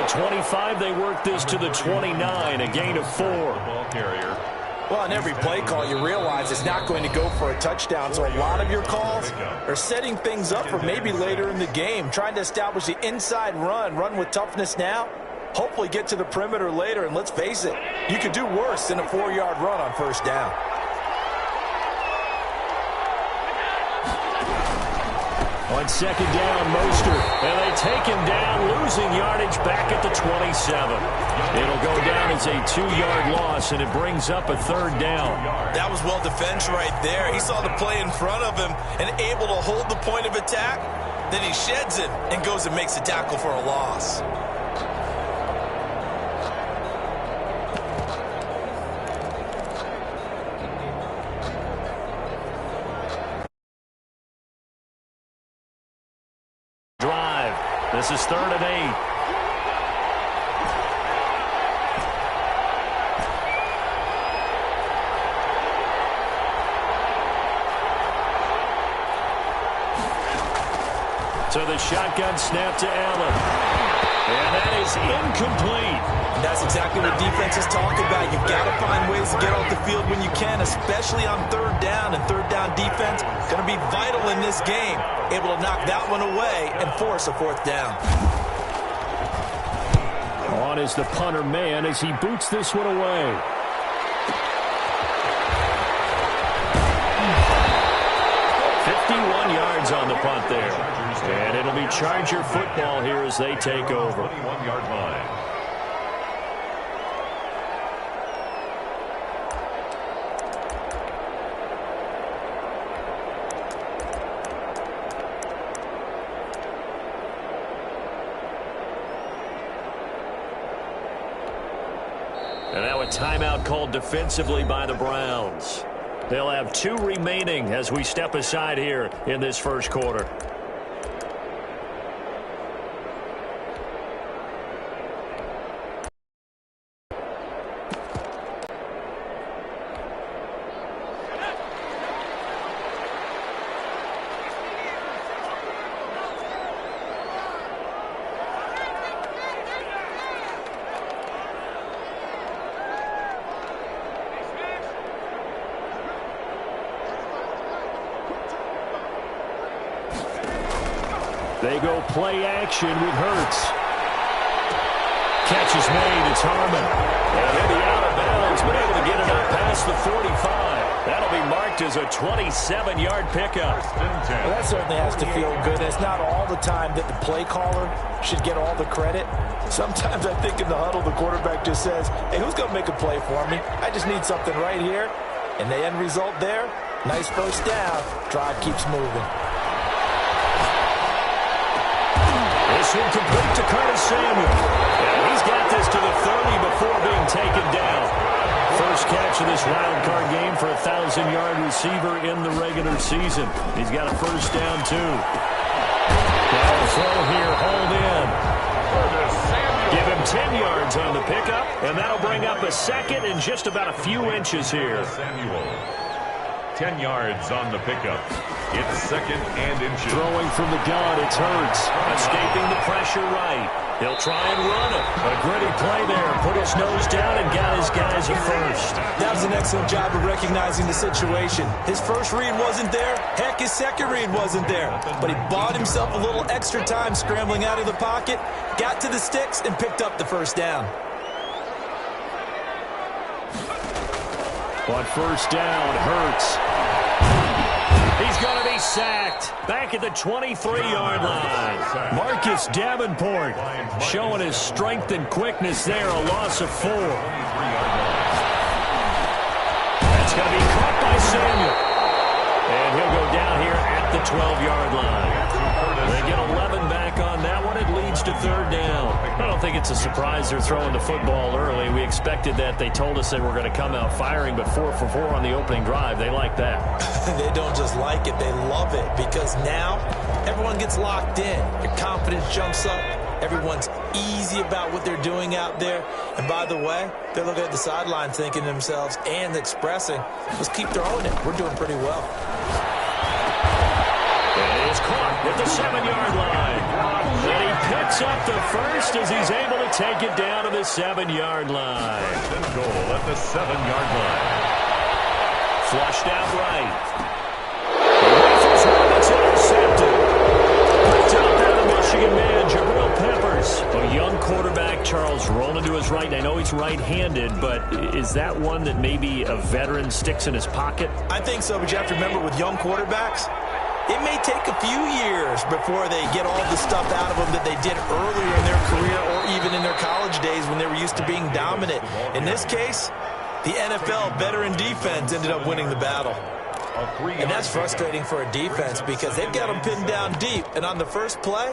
the 25, they work this to the 29, a gain of 4. Ball carrier. Well, on every play call, you realize it's not going to go for a touchdown, so a lot of your calls are setting things up for maybe later in the game, trying to establish the inside run with toughness now, hopefully get to the perimeter later, and let's face it, you could do worse than a 4-yard run on first down. On second down, Mostert, and they take him down, losing yardage back at the 27. It'll go down as a 2-yard loss, and it brings up a third down. That was well defense right there. He saw the play in front of him and able to hold the point of attack. Then he sheds it and goes and makes a tackle for a loss. This is 3rd and 8. So the shotgun snap to Allen. And that is incomplete. That's exactly what defenses talk about. You've got to find ways to get off the field when you can, especially on 3rd down. And 3rd down defense going to be vital in this game. Able to knock that one away and force a 4th down. On is the punter man as he boots this one away. Yards on the punt there. And it'll be Charger football here as they take over. 21-yard line. And now a timeout called defensively by the Browns. They'll have 2 remaining as we step aside here in this first quarter. They go play action with Hurts. Catch is made. It's Harmon. And he'll be out of bounds, but able to get it up past the 45. That'll be marked as a 27-yard pickup. Well, that certainly has to feel good. It's not all the time that the play caller should get all the credit. Sometimes I think in the huddle, the quarterback just says, hey, who's going to make a play for me? I just need something right here. And the end result there, nice first down. Drive keeps moving. This one complete to Curtis Samuel. And he's got this to the 30 before being taken down. First catch of this wild card game for a 1,000-yard receiver in the regular season. He's got a first down, too. Now the throw here, hold in. Give him 10 yards on the pickup, and that'll bring up a second and just about a few inches here. 10 yards on the pickup. It's 2nd and inches. Throwing from the gun, it's Hurts. Escaping the pressure right. He'll try and run it. A gritty play there. Put his nose down and got his guys a first. That was an excellent job of recognizing the situation. His first read wasn't there. Heck, his second read wasn't there. But he bought himself a little extra time scrambling out of the pocket, got to the sticks, and picked up the first down. On first down, Hurts. He's going to be sacked back at the 23-yard line. Marcus Davenport showing his strength and quickness there, a loss of 4. That's going to be caught by Samuel. And he'll go down here at the 12-yard line. They get 11 back on that one. It leads to 3rd down. I don't think it's a surprise they're throwing the football early. We expected that. They told us they were going to come out firing, but 4 for 4 on the opening drive. They like that. They don't just like it. They love it because now everyone gets locked in. Your confidence jumps up. Everyone's easy about what they're doing out there. And by the way, they're looking at the sideline thinking to themselves and expressing, let's keep throwing it. We're doing pretty well. It's caught at the 7-yard line. And he picks picks up the first as he's able to take it down to the 7-yard line. First and goal at the 7-yard line. Flushed out right. The rifles one, it's intercepted. Picked up by the Michigan man, Jabril Peppers. A young quarterback, Charles, rolling to his right. And I know he's right-handed, but is that one that maybe a veteran sticks in his pocket? I think so, but you have to remember with young quarterbacks, it may take a few years before they get all the stuff out of them that they did earlier in their career or even in their college days when they were used to being dominant. In this case, the NFL veteran defense ended up winning the battle. And that's frustrating for a defense because they've got them pinned down deep. And on the first play,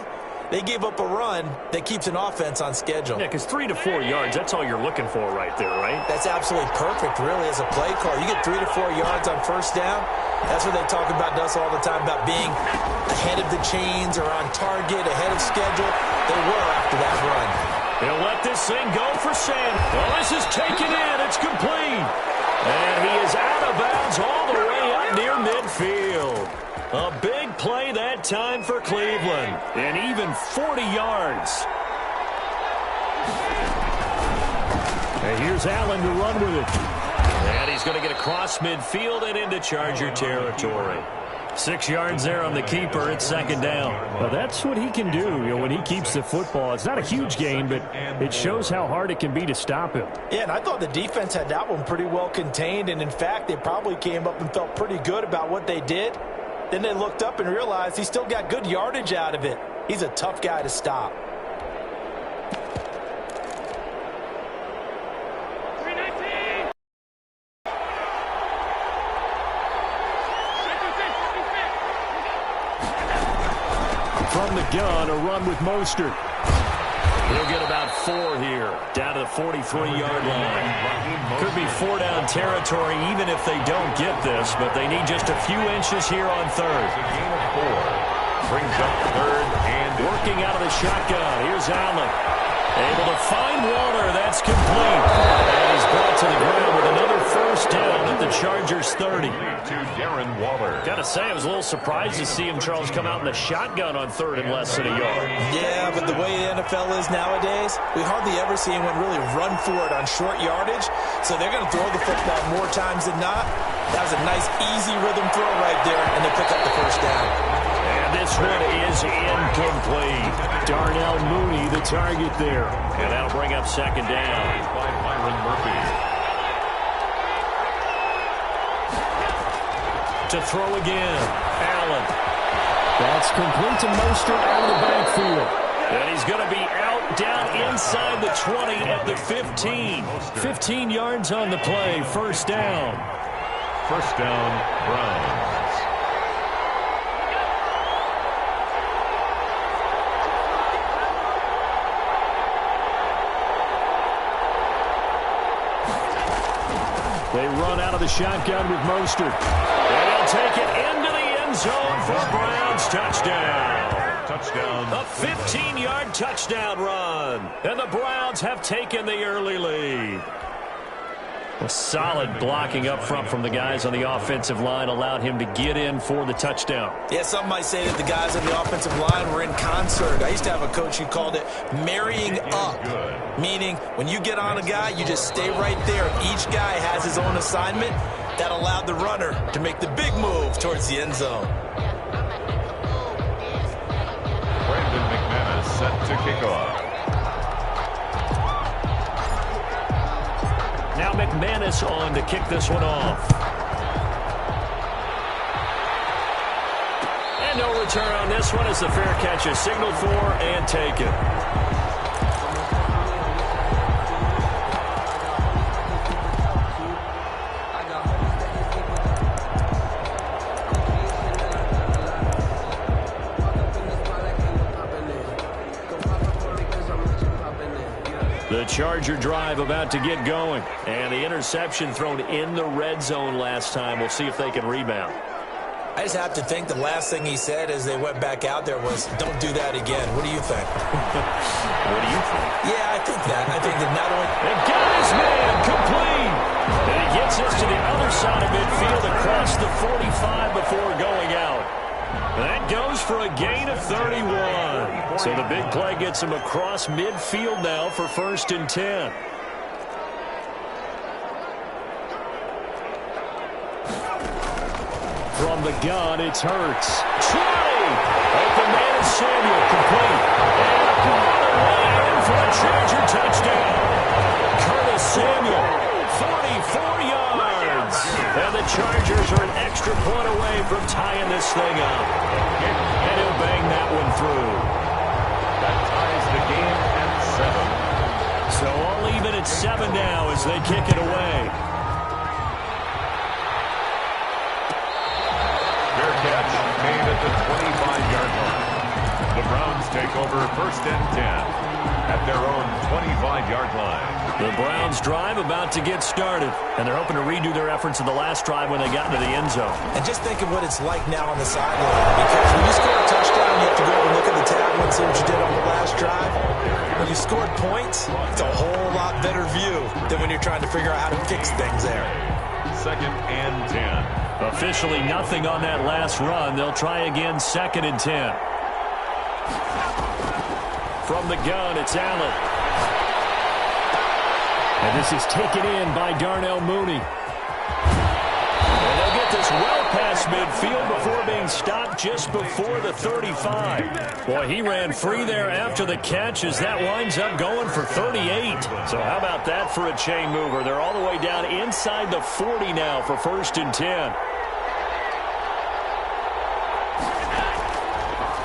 they gave up a run that keeps an offense on schedule. Yeah, because 3 to 4 yards, that's all you're looking for right there, right? That's absolutely perfect, really, as a play call. You get 3 to 4 yards on first down. That's what they talk about to us all the time, about being ahead of the chains or on target, ahead of schedule. They were after that run. They'll let this thing go for Sam. Well, this is taken in. It's complete. And he is out of bounds all the way up near midfield. A big play that time for Cleveland. And even 40 yards. And here's Allen to run with it. And he's going to get across midfield and into Charger territory. 6 yards there on the keeper. It's second down. Well, that's what he can do, when he keeps the football. It's not a huge gain, but it shows how hard it can be to stop him. Yeah, and I thought the defense had that one pretty well contained. And, in fact, they probably came up and felt pretty good about what they did. Then they looked up and realized he still got good yardage out of it. He's a tough guy to stop. From the gun, a run with Mostert. He'll get about 4 here, down to the 43-yard line. Could be 4-down territory even if they don't get this, but they need just a few inches here on third. It's a gain of 4. Brings up third and working out of the shotgun. Here's Allen. Able to find Waller. That's complete. And he's brought to the ground with another first down at the Chargers 30. to Darren Waller. Got to say, I was a little surprised to see him, Charles, come out in the shotgun on third and less than a yard. Yeah, but the way the NFL is nowadays, we hardly ever see anyone really run for it on short yardage. So they're going to throw the football more times than not. That was a nice, easy rhythm throw right there, and they pick up the first down. And this one is incomplete. Darnell Mooney, the target there. And that'll bring up second down. By Byron Murphy. To throw again, Allen. That's complete to Mostert out of the backfield. And he's going to be out down inside the 20 at the 15. 15 yards on the play, first down. First down, Browns. They run out of the shotgun with Mostert. And he'll take it into the end zone for Browns touchdown. Touchdown. A 15-yard touchdown run. And the Browns have taken the early lead. A solid blocking up front from the guys on the offensive line allowed him to get in for the touchdown. Yeah, some might say that the guys on the offensive line were in concert. I used to have a coach who called it marrying up, meaning when you get on a guy, you just stay right there. Each guy has his own assignment. That allowed the runner to make the big move towards the end zone. Brandon McManus set to kick off. Now McManus on to kick this one off. And no return on this one as the fair catch is signaled for and taken. The Charger drive about to get going. And the interception thrown in the red zone last time. We'll see if they can rebound. I just have to think the last thing he said as they went back out there was, don't do that again. What do you think? What do you think? Yeah, I think that. I think that not only... And got his man complete. And he gets us to the other side of midfield across the 45 before going out. That goes for a gain of 31. So the big play gets him across midfield now for 1st and 10. From the gun, it's Hurts. Charlie! Open man is Samuel, complete. And brought away in for a Charger touchdown. Curtis Samuel, 44 yards. And the Chargers are an extra point away from tying this thing up. And he'll bang that one through. That ties the game at 7. So all even at 7 now as they kick it away. Fair catch made at the 25-yard line. The Browns take over 1st and 10 at their own 25-yard line. The Browns drive about to get started, and they're hoping to redo their efforts in the last drive when they got into the end zone. And just think of what it's like now on the sideline, because when you score a touchdown, you have to go over and look at the table and see what you did on the last drive. When you scored points, it's a whole lot better view than when you're trying to figure out how to fix things there. 2nd and 10. Officially nothing on that last run. They'll try again 2nd and 10. From the gun, it's Allen. And this is taken in by Darnell Mooney. And they'll get this well past midfield before being stopped just before the 35. Boy, he ran free there after the catch as that winds up going for 38. So how about that for a chain mover? They're all the way down inside the 40 now for 1st and 10.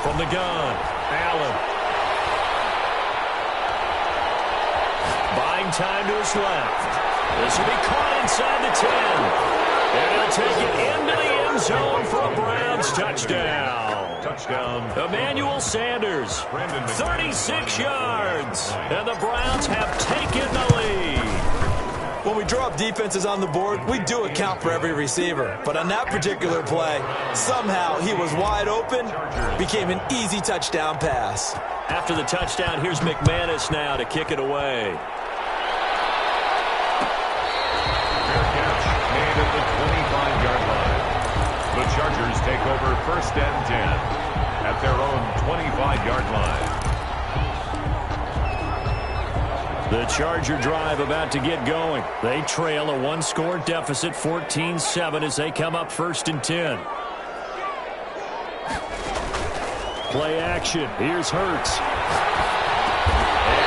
From the gun, Allen. Buying time to his left. This will be caught inside the 10. And he'll take it into the end zone for a Browns touchdown. Touchdown. Emmanuel Sanders, 36 yards. And the Browns have taken the lead. When we draw up defenses on the board, we do account for every receiver. But on that particular play, somehow he was wide open, became an easy touchdown pass. After the touchdown, here's McManus now to kick it away. Fair catch made at the 25-yard line. The Chargers take over 1st and 10 at their own 25-yard line. The Charger drive about to get going. They trail a one-score deficit, 14-7, as they come up 1st and 10. Play action. Here's Hurts. And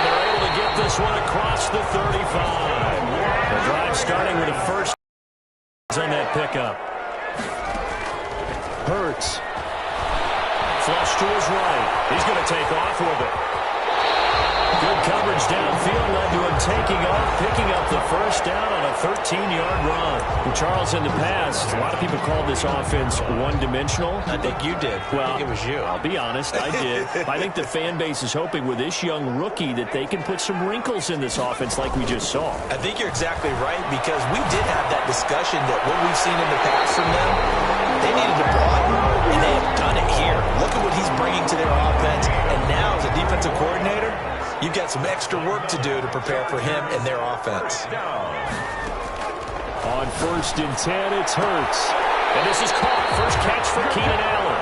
they're able to get this one across the 35. The drive starting with a first on that pickup. Hurts. Flush to his right. He's going to take off with it. Good coverage downfield led to him taking off, picking up the first down on a 13-yard run. And Charles, in the past, a lot of people called this offense one-dimensional. I think you did. Well, I think it was you. I'll be honest, I did. I think the fan base is hoping with this young rookie that they can put some wrinkles in this offense like we just saw. I think you're exactly right, because we did have that discussion that what we've seen in the past from them, they needed to broaden, and they have done it here. Look at what he's bringing to their offense, and now as a defensive coordinator, you've got some extra work to do to prepare for him and their offense. On 1st and 10, it's Hurts. And this is caught. First catch for Keenan Allen.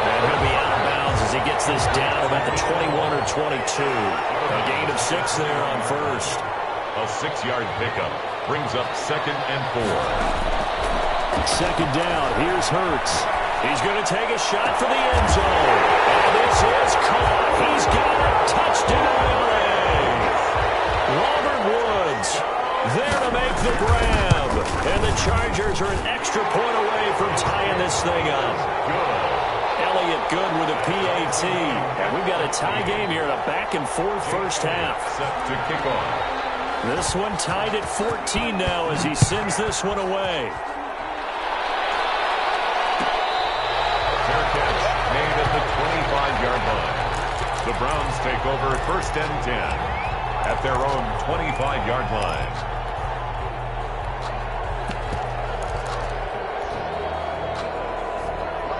And he'll be out of bounds as he gets this down about the 21 or 22. A gain of 6 there on first. A 6-yard pickup brings up 2nd and 4. 2nd down. Here's Hurts. He's going to take a shot for the end zone. And this is caught. He's got a touchdown. Robert Woods there to make the grab. And the Chargers are an extra point away from tying this thing up. Elliott Good with a PAT. And we've got a tie game here in a back-and-forth first half. Set to kick off. This one tied at 14 now as he sends this one away. Fair catch made at the 25-yard line. The Browns take over 1st and 10 at their own 25-yard line.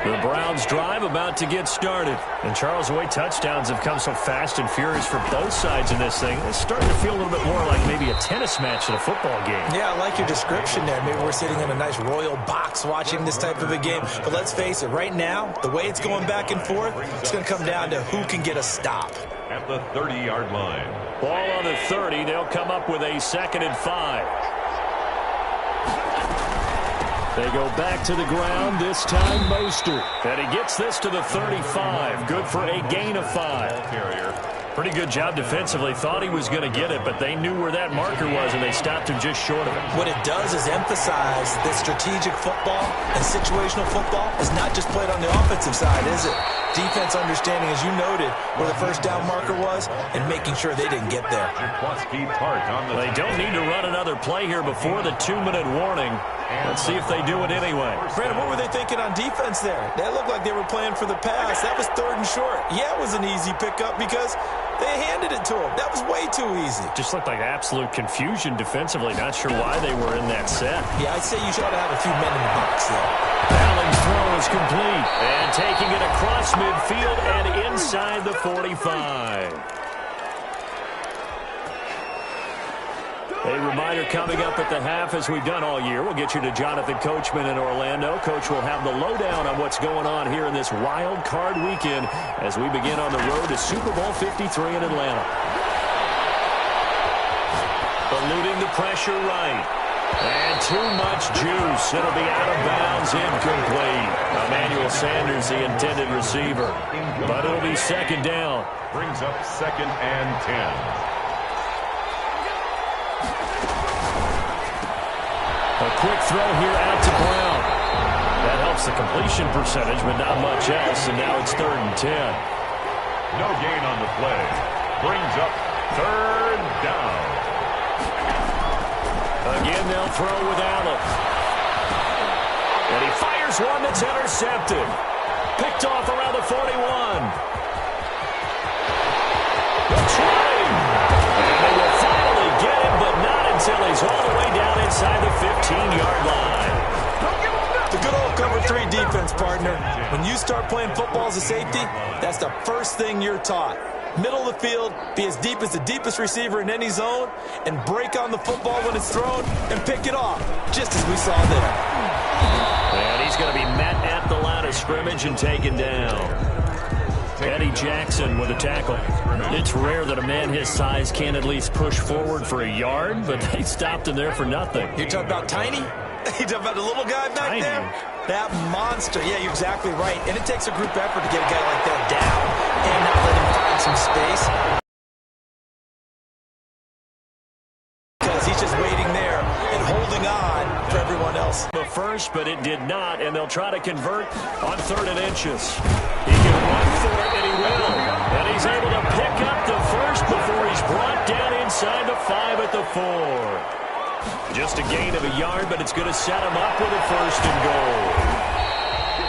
The Browns drive about to get started. And Charles, the way touchdowns have come so fast and furious for both sides in this thing, it's starting to feel a little bit more like maybe a tennis match than a football game. Yeah, I like your description there. Maybe we're sitting in a nice royal box watching this type of a game. But let's face it, right now, the way it's going back and forth, it's going to come down to who can get a stop. At the 30-yard line. Ball on the 30. They'll come up with a 2nd and 5. They go back to the ground, this time Mostert. And he gets this to the 35. Good for a gain of 5. Pretty good job defensively. Thought he was going to get it, but they knew where that marker was, and they stopped him just short of it. What it does is emphasize that strategic football and situational football is not just played on the offensive side, is it? Defense understanding, as you noted, where the first down marker was and making sure they didn't get there. They don't need to run another play here before the 2-minute warning. Let's see if they do it anyway. Brandon, what were they thinking on defense there? They looked like they were playing for the pass. That was 3rd and short. Yeah, it was an easy pickup because they handed it to him. That was way too easy. Just looked like absolute confusion defensively. Not sure why they were in that set. Yeah, I'd say you should have a few men in the box there. Allen's throw is complete. And taking it across midfield and inside the 45. A reminder coming up at the half, as we've done all year. We'll get you to Jonathan Coachman in Orlando. Coach will have the lowdown on what's going on here in this wild card weekend as we begin on the road to Super Bowl 53 in Atlanta. Eluding the pressure right. And too much juice. It'll be out of bounds, incomplete. Emmanuel Sanders, the intended receiver. But it'll be 2nd down. Brings up 2nd and 10. A quick throw here out to Brown. That helps the completion percentage, but not much else. And now it's 3rd and 10. No gain on the play. Brings up 3rd down. Again, they'll throw with Allen. And he fires one that's intercepted. Picked off around the 41. The try. And they will finally get him, but not until he's all the way down inside the 15-yard line. The good old cover 3 defense, partner. When you start playing football as a safety, that's the first thing you're taught. Middle of the field, be as deep as the deepest receiver in any zone, and break on the football when it's thrown and pick it off, just as we saw there. And he's going to be met at the line of scrimmage and taken down. Eddie Jackson with a tackle. It's rare that a man his size can at least push forward for a yard, but they stopped him there for nothing. You're talking about tiny? You talking about the little guy back there? That monster. Yeah, you're exactly right. And it takes a group effort to get a guy like that down and not let him find some space. Because he's just waiting there and holding on for everyone else. The first, but it did not, and they'll try to convert on 3rd and inches. He can run for it, and he will. And he's able to pick up the first before he's brought down inside the 5 at the 4. Just a gain of a yard, but it's going to set him up with a 1st and goal.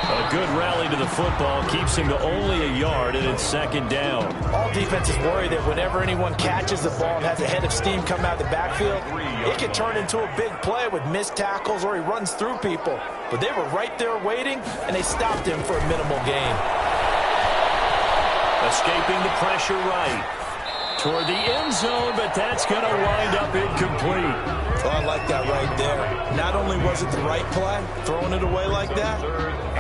A good rally to the football keeps him to only a yard, and it's 2nd down. All defenses worry that whenever anyone catches the ball and has a head of steam come out of the backfield, it can turn into a big play with missed tackles or he runs through people. But they were right there waiting, and they stopped him for a minimal gain. Escaping the pressure right. Toward the end zone, but that's going to wind up incomplete. Oh, I like that right there. Not only was it the right play, throwing it away like that,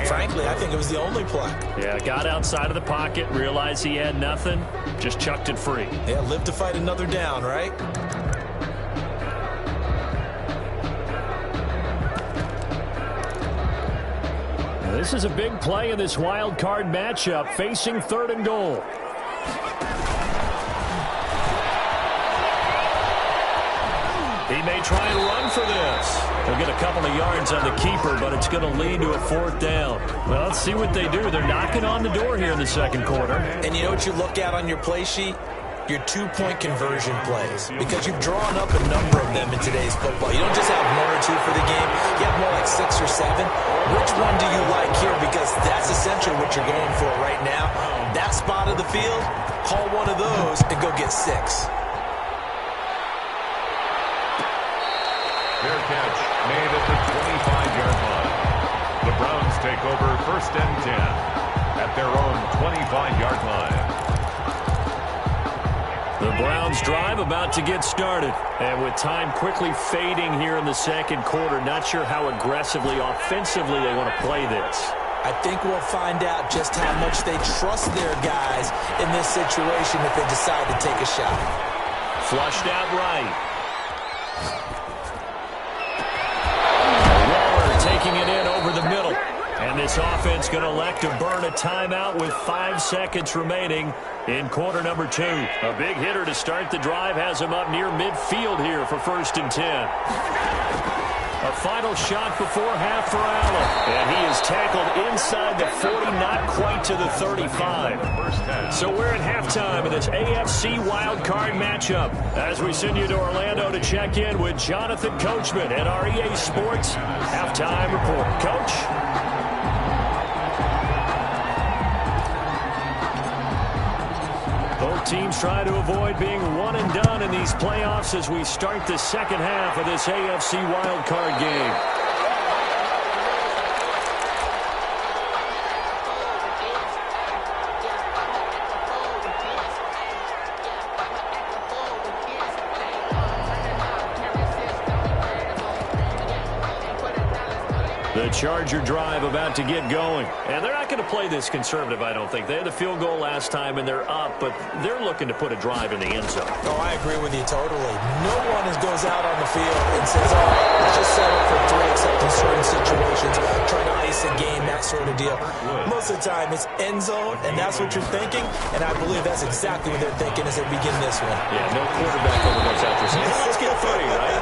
frankly, I think it was the only play. Yeah, got outside of the pocket, realized he had nothing, just chucked it free. Yeah, live to fight another down, right? This is a big play in this wild card matchup, facing 3rd and goal. He may try and run for this. They'll get a couple of yards on the keeper, but it's going to lead to a 4th down. Well, let's see what they do. They're knocking on the door here in the 2nd quarter. And you know what you look at on your play sheet? Your 2-point conversion plays. Because you've drawn up a number of them in today's football. You don't just have 1 or 2 for the game. You have more like 6 or 7. Which one do you like here? Because that's essentially what you're going for right now. That spot of the field, call one of those and go get 6. Fair catch made at the 25-yard line. The Browns take over 1st and 10 at their own 25-yard line. The Browns drive about to get started. And with time quickly fading here in the second quarter, not sure how aggressively, offensively they want to play this. I think we'll find out just how much they trust their guys in this situation if they decide to take a shot. Flushed out right. Waller taking it in over the middle. And this offense going to elect to burn a timeout with 5 seconds remaining in quarter number 2. A big hitter to start the drive has him up near midfield here for 1st and 10. A final shot before half for Allen. And he is tackled inside the 40, not quite to the 35. So we're at halftime in this AFC wildcard matchup as we send you to Orlando to check in with Jonathan Coachman at our EA Sports Halftime Report. Coach? Both teams try to avoid being one and done in these playoffs as we start the second half of this AFC wildcard game. The Charger drive about to get going. And they're not going to play this conservative, I don't think. They had the field goal last time, and they're up, but they're looking to put a drive in the end zone. Oh, I agree with you totally. No one goes out on the field and says, all right, let's just settle for 3, except in certain situations, trying to ice a game, that sort of deal. Most of the time, it's end zone, and that's what you're thinking, and I believe that's exactly what they're thinking as they begin this one. Yeah, no quarterback ever goes out there saying, let's get 3, right?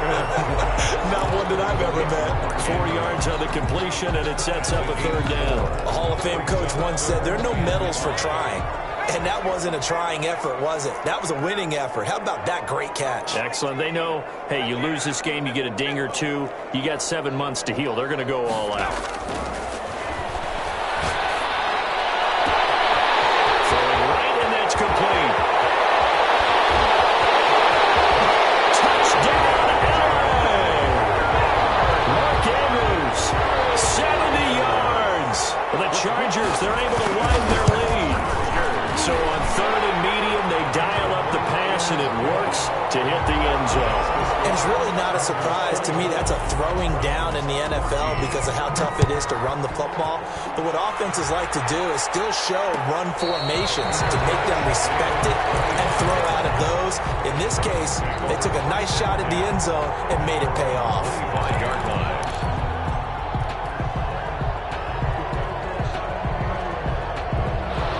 Not one that I've ever met. 4 yards on the completion, and it sets up a 3rd down. A Hall of Fame coach once said, there are no medals for trying. And that wasn't a trying effort, was it? That was a winning effort. How about that great catch? Excellent. They know, hey, you lose this game, you get a ding or 2, you got 7 months to heal. They're going to go all out. Throwing right, and that's complete. Touchdown, LA! Mark Andrews, 70 yards. The Chargers, they're able to widen their lead. So on 3rd and medium, they dial up the pass, and it works to hit the end zone. And it's really not a surprise to me. That's a throwing down in the NFL because of how tough it is to run the football. But what offenses like to do is still show run formations to make them respect it and throw out of those. In this case, they took a nice shot at the end zone and made it pay off. 5-yard line.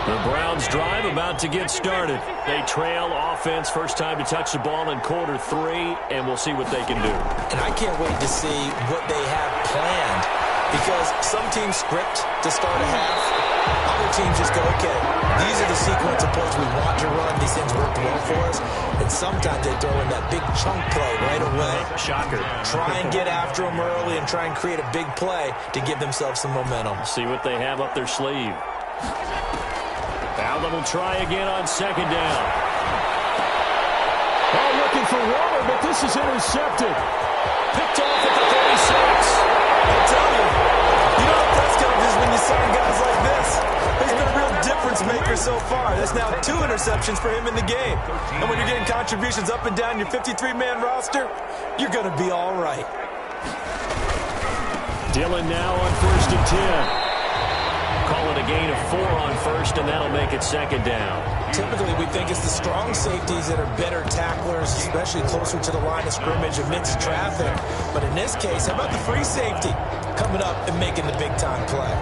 The Browns drive about to get started. They trail offense, first time to touch the ball in quarter 3, and we'll see what they can do. And I can't wait to see what they have planned because some teams script to start a half. Other teams just go, okay, these are the sequence of plays we want to run. These things worked well for us. And sometimes they throw in that big chunk play right away. Shocker. Try and get after them early and try and create a big play to give themselves some momentum. See what they have up their sleeve. Allen will try again on 2nd down. Oh, looking for Waller, but this is intercepted. Picked off at the 36. I'll tell you, you know what press coverage is when you sign guys like this. He's been a real difference maker so far. That's now 2 interceptions for him in the game. And when you're getting contributions up and down your 53-man roster, you're going to be all right. Dillon now on 1st and 10. Call it a gain of 4 on 1st, and that'll make it 2nd down. Typically, we think it's the strong safeties that are better tacklers, especially closer to the line of scrimmage amidst traffic. But in this case, how about the free safety coming up and making the big-time play?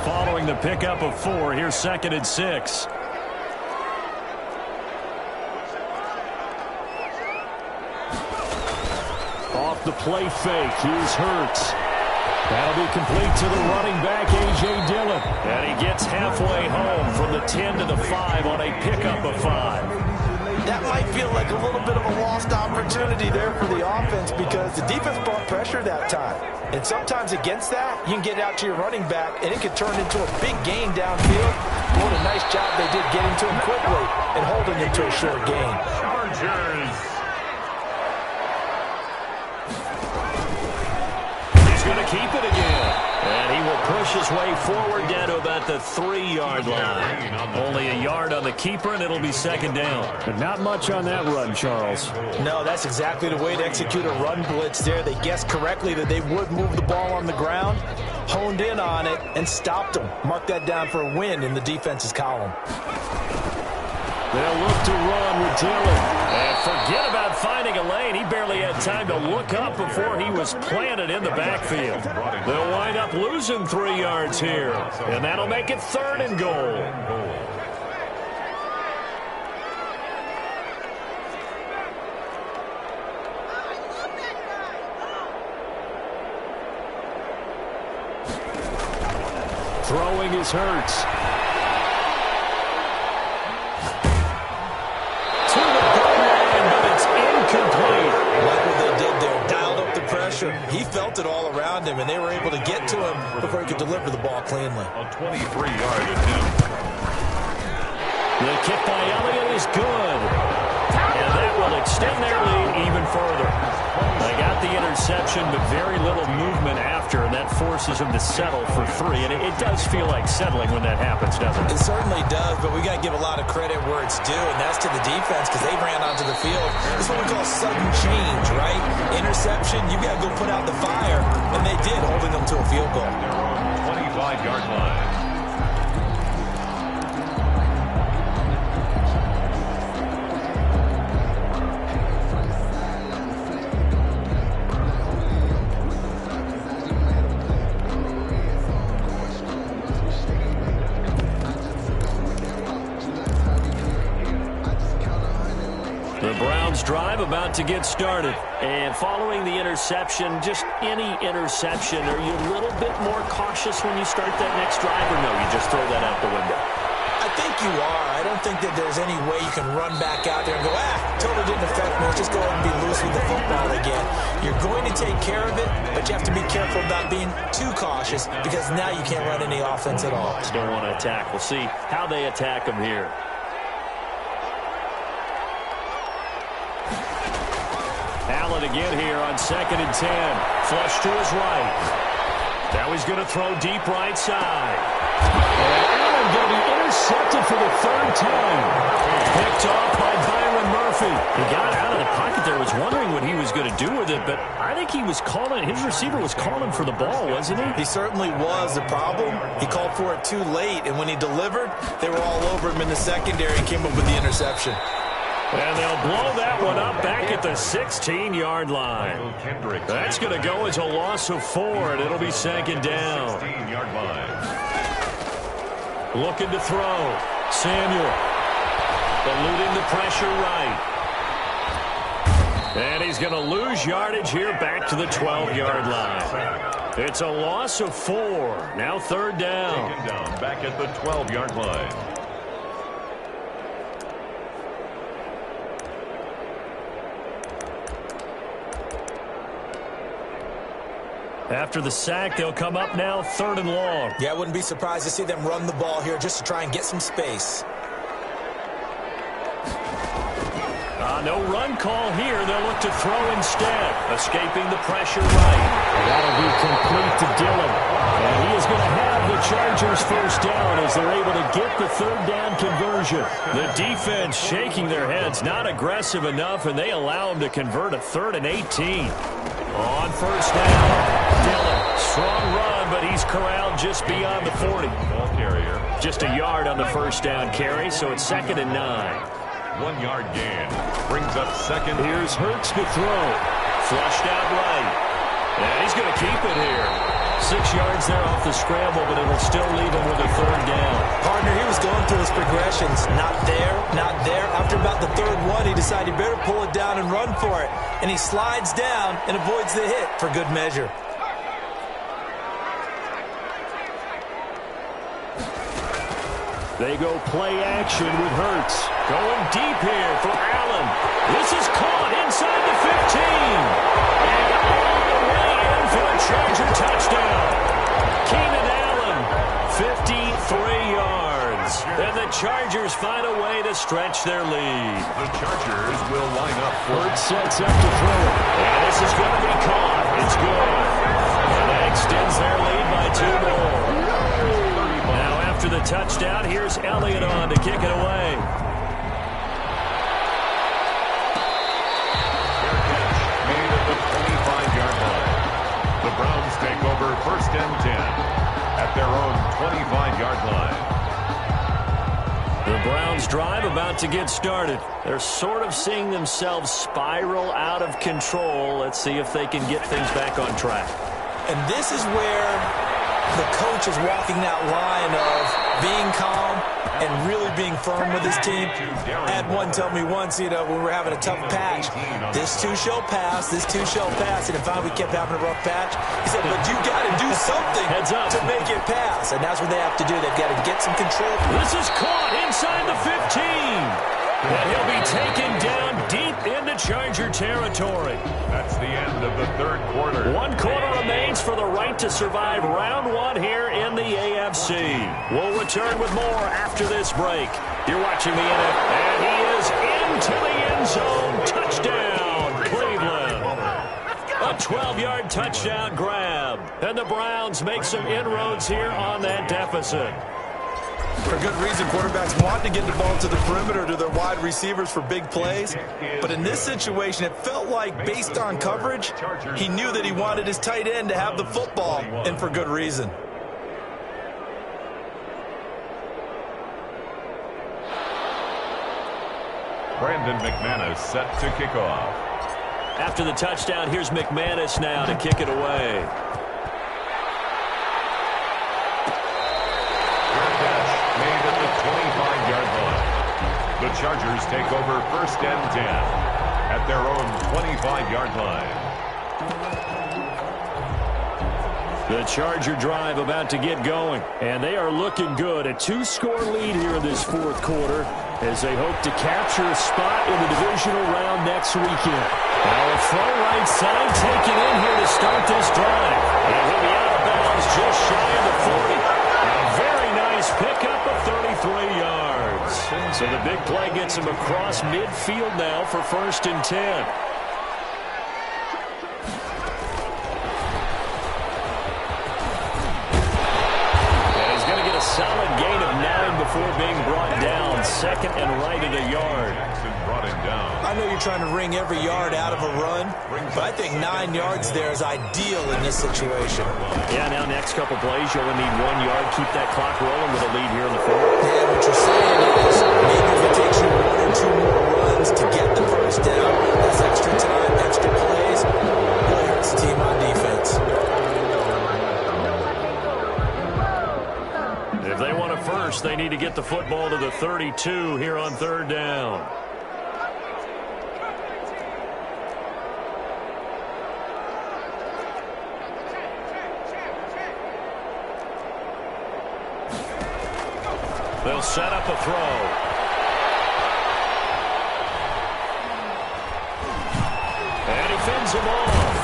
Following the pickup of 4, here's 2nd and 6. Off the play fake, here's Hurts. That'll be complete to the running back, A.J. Dillon. And he gets halfway home from the 10 to the 5 on a pickup of 5. That might feel like a little bit of a lost opportunity there for the offense because the defense brought pressure that time. And sometimes against that, you can get out to your running back, and it could turn into a big gain downfield. What a nice job they did getting to him quickly and holding him to a short gain. Chargers. He's going to keep it again. And he will push push his way forward down to about the 3-yard line. Only a yard on the keeper, and it'll be second down. But not much on that run, Charles. No, that's exactly the way to execute a run blitz there. They guessed correctly that they would move the ball on the ground, honed in on it, and stopped them. Mark that down for a win in the defense's column. They'll look to run with Dillon. And forget about finding a lane. He barely had time to look up before he was planted in the backfield. They'll wind up losing 3 yards here. And that'll make it 3rd and goal. Throwing is Hurts. He felt it all around him, and they were able to get to him before he could deliver the ball cleanly. A 23-yard attempt. The kick by Elliott is good. And that will extend their lead even further. They got the interception, but very little movement after, and that forces them to settle for 3. And it does feel like settling when that happens, doesn't it? It certainly does, but we got to give a lot of credit where it's due, and that's to the defense because they ran onto the field. It's what we call sudden change, right? Interception, you got to go put out the fire, and they did, holding them to a field goal. Their own 25-yard line. Drive about to get started. And following the interception, just any interception, are you a little bit more cautious when you start that next drive, or no, you just throw that out the window? I think you are. I don't think that there's any way you can run back out there and go, totally didn't affect me. Let's just go ahead and be loose with the football again. You're going to take care of it, but you have to be careful about being too cautious because now you can't run any offense at all. Just don't want to attack. We'll see how they attack them here. Allen again here on 2nd and 10. Flush to his right. Now he's going to throw deep right side. And Allen going to be intercepted for the 3rd time. Picked off by Byron Murphy. He got out of the pocket there. Was wondering what he was going to do with it, but I think he was calling, his receiver was calling for the ball, wasn't he? He certainly was. The problem, he called for it too late, and when he delivered, they were all over him in the secondary and came up with the interception. And they'll blow that one up back at the 16-yard line. That's going to go as a loss of 4, and it'll be 2nd down. 16-yard line. Looking to throw. Samuel. Eluding the pressure right. And he's going to lose yardage here back to the 12-yard line. It's a loss of 4. Now 3rd down. Taken down back at the 12-yard line. After the sack, they'll come up now 3rd and long. Yeah, I wouldn't be surprised to see them run the ball here just to try and get some space. No run call here. They'll look to throw instead. Escaping the pressure right. That'll be complete to Dillon. And he is going to have the Chargers 1st down as they're able to get the 3rd down conversion. The defense shaking their heads, not aggressive enough, and they allow them to convert a 3rd and 18. On 1st down, Dillon. Strong run, but he's corralled just beyond the 40. Ball carrier. Just a yard on the 1st down carry, so it's 2nd and 9. 1-yard gain. Brings up 2nd. Here's Hurts to throw. Flushed out right. And he's going to keep it here. 6 yards there off the scramble, but it'll still leave him with a 3rd down. Partner, he was going through his progressions. Not there, not there. After about the 3rd one, he decided he better pull it down and run for it. And he slides down and avoids the hit for good measure. They go play action with Hurts. Going deep here for Allen. This is caught inside the 15. And all the way in for a Charger touchdown. Keenan Allen, 53 yards. And the Chargers find a way to stretch their lead. The Chargers will line up. Hurts sets up to throw. And this is going to be caught. It's good. And that extends their lead by 2 more. touchdown. Here's Elliott on to kick it away. Fair catch made at the 25-yard line. The Browns take over 1st and 10 at their own 25-yard line. The Browns drive about to get started. They're sort of seeing themselves spiral out of control. Let's see if they can get things back on track. And this is where the coach is walking that line of being calm and really being firm with his team. I had one tell me once, when we were having a tough patch, this too shall pass, this too shall pass. And if we kept having a rough patch, he said, but you got to do something to make it pass. And that's what they have to do. They've got to get some control. This is caught inside the 15. And he'll be taken down deep into Charger territory. That's the end of the 3rd quarter. 1 quarter remains for the right to survive round 1 here in the AFC. We'll return with more after this break. You're watching the NFL, and he is into the end zone. Touchdown, Cleveland. A 12-yard touchdown grab. And the Browns make some inroads here on that deficit. For good reason, quarterbacks want to get the ball to the perimeter to their wide receivers for big plays. But in this situation, it felt like, based on coverage, he knew that he wanted his tight end to have the football, and for good reason. Brandon McManus set to kick off. After the touchdown, here's McManus now to kick it away. Made at the 25-yard line. The Chargers take over 1st and 10 at their own 25-yard line. The Charger drive about to get going, and they are looking good. A 2-score lead here in this 4th quarter as they hope to capture a spot in the divisional round next weekend. Now a throw right side taken in here to start this drive. And he'll be out of bounds just shy of the 40. Very nice pickup of 33 yards. So the big play gets him across midfield now for 1st and 10. And he's going to get a solid gain of 9 before being brought down. 2nd and right at a yard. Brought him down. I know you're trying to wring every yard out of a run, but I think 9 yards there is ideal in this situation. Yeah, now next couple plays, you only need 1 yard. Keep that clock rolling with a lead here in the 4th. Yeah, what you're saying is maybe if it takes you 1 or 2 more runs to get the first down, that's extra time, extra plays. Really hurts the team on defense. If they want a first, they need to get the football to the 32 here on 3rd down. They'll set up a throw. And he fends him off.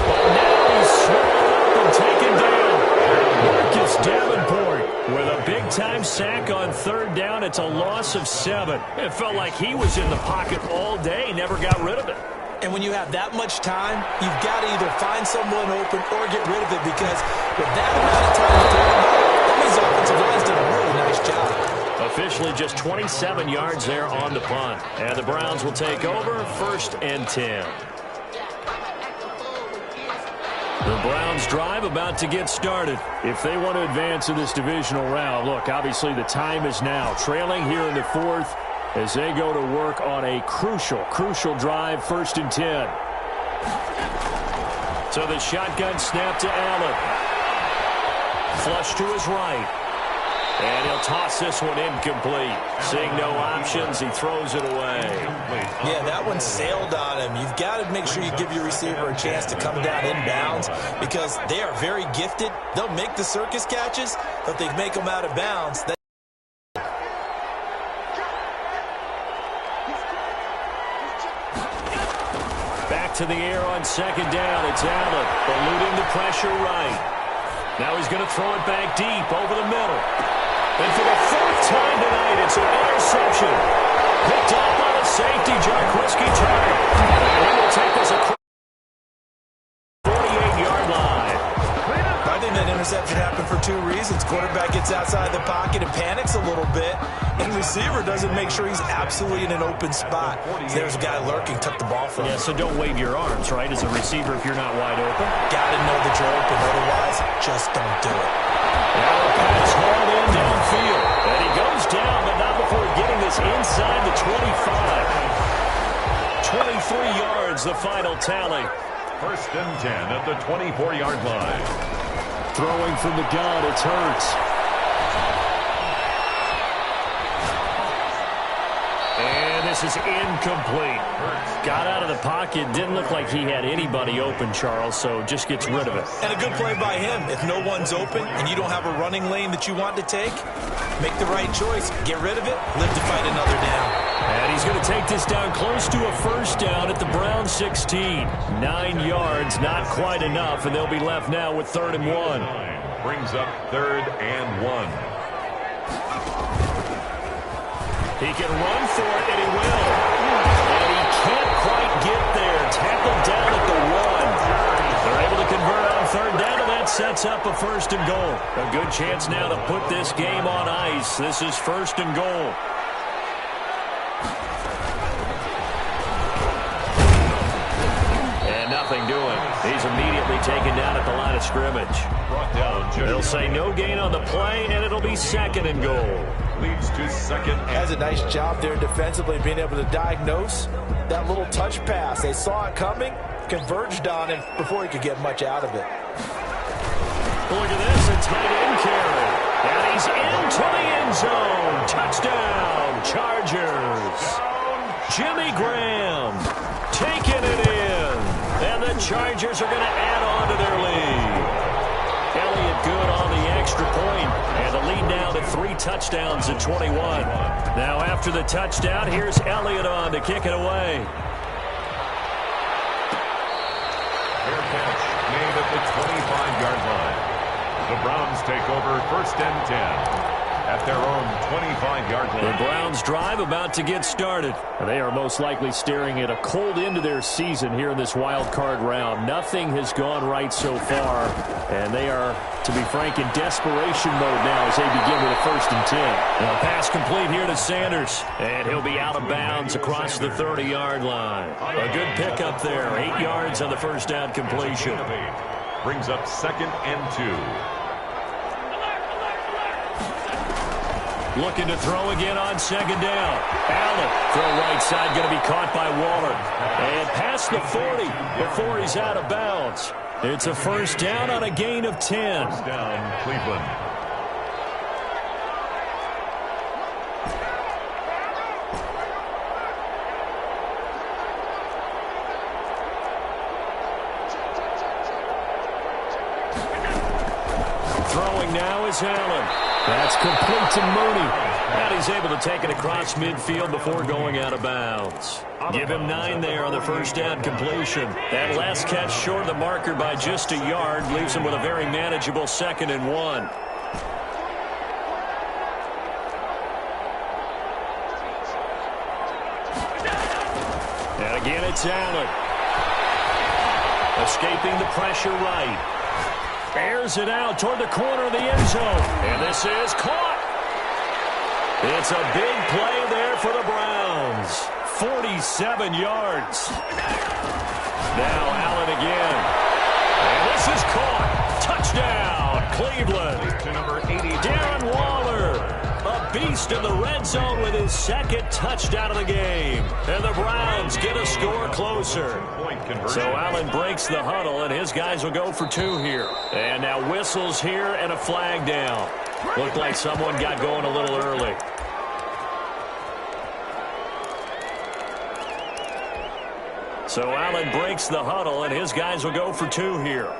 But now he's swallowed up and taken down. Marcus Davenport with a big-time sack on 3rd down. It's a loss of 7. It felt like he was in the pocket all day, never got rid of it. And when you have that much time, you've got to either find someone open or get rid of it, because with that amount of time to throw the ball, that means the offensive line's done a really nice job. Officially just 27 yards there on the punt. And the Browns will take over 1st and 10. The Browns drive about to get started. If they want to advance in this divisional round, look, obviously the time is now. Trailing here in the 4th as they go to work on a crucial drive, 1st and 10. So the shotgun snap to Allen. Flush to his right. And he'll toss this one incomplete. Seeing no options, he throws it away. Yeah, that one sailed on him. You've got to make sure you give your receiver a chance to come down inbounds, because they are very gifted. They'll make the circus catches, but they make them out of bounds. Back to the air on 2nd down. It's Allen, eluding the pressure right. Now he's going to throw it back deep over the middle. And for the 4th time tonight, it's an interception. Picked up by the safety, Jarquiski Turner. And he will take this across the 48-yard line. I think that interception could happen for two reasons. Quarterback gets outside the pocket and panics a little bit, and receiver doesn't make sure he's absolutely in an open spot. So there's a guy lurking, tuck the ball from him. Yeah, so don't wave your arms, right, as a receiver if you're not wide open. Gotta know that you're open, otherwise, just don't do it. Now the pass hauled in downfield. And he goes down, but not before getting this inside the 25. 23 yards, the final tally. First and 10 at the 24-yard line. Throwing from the gun, it's Hurts. And this is incomplete. Got out of the pocket. Didn't look like he had anybody open, Charles, so just gets rid of it. And a good play by him. If no one's open and you don't have a running lane that you want to take, make the right choice. Get rid of it. Live to fight another down. And he's going to take this down close to a first down at the Browns 16. 9 yards, not quite enough, and they'll be left now with 3rd and 1. Brings up 3rd and 1. He can run for it, and he will. And he can't quite get there. Tackled down at the 1. They're able to convert on 3rd down, and that sets up a 1st and goal. A good chance now to put this game on ice. This is 1st and goal. Nothing doing. He's immediately taken down at the line of scrimmage. Brought down. They'll say no gain on the play, and it'll be 2nd and goal. Leads to 2nd and... Has a nice job there defensively, being able to diagnose that little touch pass. They saw it coming, converged on him before he could get much out of it. Look at this, a tight end carry. And he's into the end zone. Touchdown, Chargers. Jimmy Graham taking it in. And the Chargers are going to add on to their lead. Elliott good on the extra point. And the lead now to 3 touchdowns at 21. Now after the touchdown, here's Elliott on to kick it away. Fair catch made at the 25-yard line. The Browns take over 1st and 10. At their own 25-yard line. The Browns drive about to get started. They are most likely staring at a cold end to their season here in this wild card round. Nothing has gone right so far, and they are, to be frank, in desperation mode now as they begin with a 1st and 10. Now pass complete here to Sanders, and he'll be out of bounds across the 30-yard line. A good pickup there, 8 yards on the first down completion. Brings up 2nd and 2. Looking to throw again on 2nd down. Allen, throw right side, going to be caught by Waller. And past the 40 before he's out of bounds. It's a 1st down on a gain of 10. First down, Cleveland. Throwing now is Allen. That's complete to Mooney. And he's able to take it across midfield before going out of bounds. Give him 9 there on the first down completion. That last catch short of the marker by just a yard leaves him with a very manageable 2nd and 1. And again, it's Allen. Escaping the pressure right. Airs it out toward the corner of the end zone. And this is caught. It's a big play there for the Browns. 47 yards. Now Allen again. And this is caught. Touchdown, Cleveland. To number 80, Darren Waller, a beast in the red zone with his 2nd touchdown of the game. And the Browns get a score closer. So Allen breaks the huddle, and his guys will go for 2 here. And now whistles here and a flag down. Looked like someone got going a little early. So Allen breaks the huddle, and his guys will go for 2 here.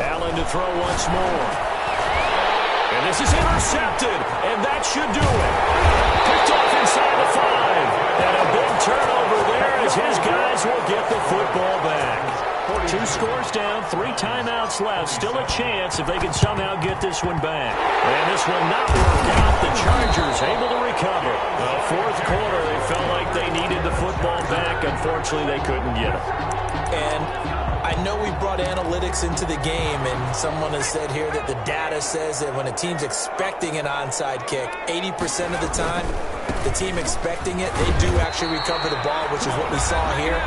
Allen to throw once more. And this is intercepted, and that should do it. Picked off inside the 5. And a big turnover there as his guys will get the football back. 2 scores down. 3 timeouts left. Still a chance if they can somehow get this one back. And this will not work out. The Chargers able to recover. Well, fourth quarter, they felt like they needed the football back. Unfortunately, they couldn't get it. And I know we brought analytics into the game, and someone has said here that the data says that when a team's expecting an onside kick, 80% of the time, the team expecting it, they do actually recover the ball, which is what we saw here.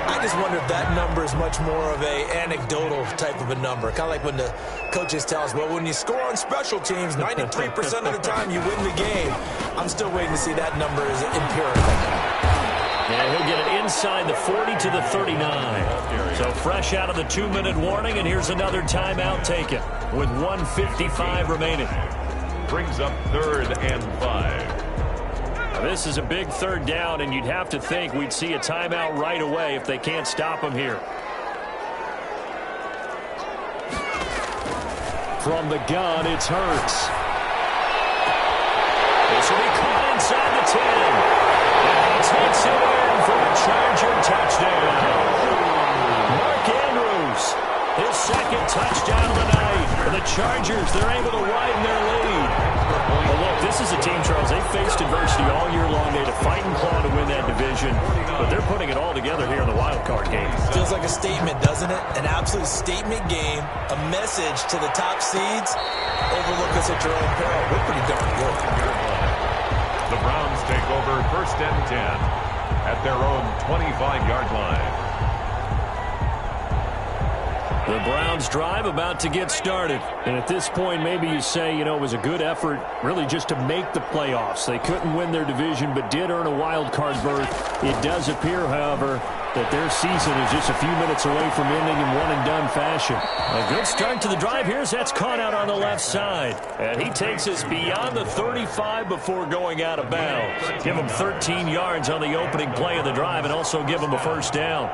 I just wonder if that number is much more of a anecdotal type of a number. Kind of like when the coaches tell us, well, when you score on special teams, 93% of the time you win the game. I'm still waiting to see that number is empirical. And he'll get it inside the 40 to the 39. So fresh out of the 2-minute warning, and here's another timeout taken with 1:55 remaining. Brings up 3rd and 5. Now, this is a big 3rd down, and you'd have to think we'd see a timeout right away if they can't stop him here. From the gun, it's Hurts. This will be caught inside the 10. And he takes it in for a Charger touchdown. Mark Andrews, his 2nd touchdown of the night. And the Chargers, they're able to widen their lead. Well, look, this is a team, Charles, they faced adversity all year long. They had to fight and claw to win that division. But they're putting it all together here in the wild card game. Feels like a statement, doesn't it? An absolute statement game, a message to the top seeds. Overlook us at your own peril. We're pretty darn good. The Browns take over 1st and 10 at their own 25-yard line. The Browns drive about to get started. And at this point, maybe you say, it was a good effort really just to make the playoffs. They couldn't win their division but did earn a wild card berth. It does appear, however, that their season is just a few minutes away from ending in one-and-done fashion. A good start to the drive. Here's that's caught out on the left side. And he takes us beyond the 35 before going out of bounds. Give him 13 yards on the opening play of the drive and also give him a 1st down.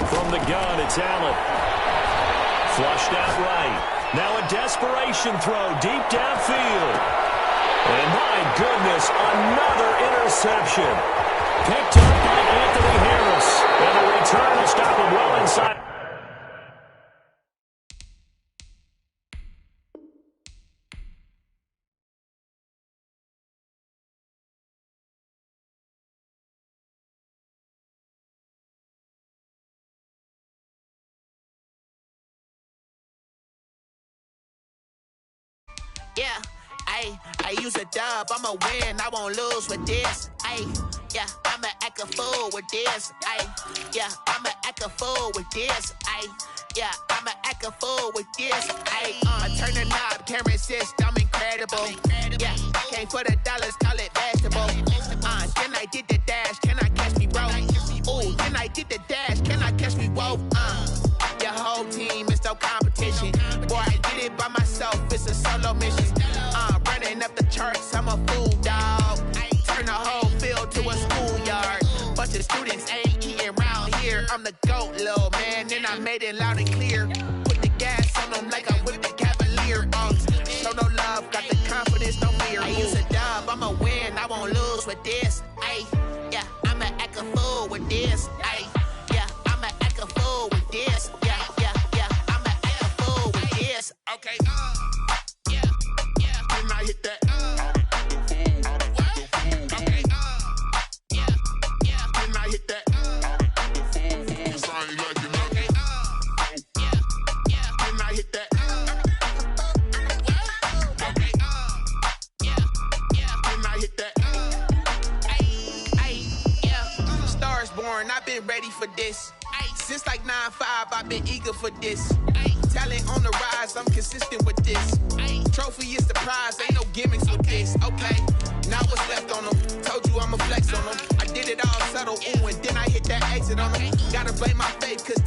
From the gun, it's Allen. Flushed out right. Now a desperation throw deep downfield. And my goodness, another interception. Picked up by Anthony Harris. And the return will stop him well inside. Yeah, I use a dub, I'ma win, I won't lose with this. Yeah, I'ma act a fool with this. Yeah, I'ma act a fool with this. Yeah, I'ma act a fool with this. I turn the knob, can't resist, I'm incredible. Yeah, came for the dollars, call it vegetable. Then I did the dash, can I catch me, bro? Ooh, then I did the dash, can I catch me, whoa? Your whole team is no competition. Boy, I did it by myself, it's a solo mission. Running up the charts, I'm a fool, dog. Turn the whole field to a schoolyard. Bunch of students ain't eating round here. I'm the GOAT, little man, and I made it loud and clear. Put the gas on them like I'm with the Cavalier. Show no love, got the confidence, no fear. I use a dub, I'ma win, I won't lose with this. Yeah, I'ma act a fool with this. Yeah, I'ma act a fool with this. Yeah, I'ma act a fool with this. Okay. Then I hit that. Okay. Then I hit that. Then I hit that. Then I hit that. Stars born, I've been ready for this. Since like 9-5, I've been eager for this. Talent on the rise, I'm consistent with this. Trophy is the prize, ain't no gimmicks with this. Okay, now what's left on them? Told you I'ma flex on them. I did it all subtle, ooh, and then I hit that exit on them. Gotta blame my faith, cause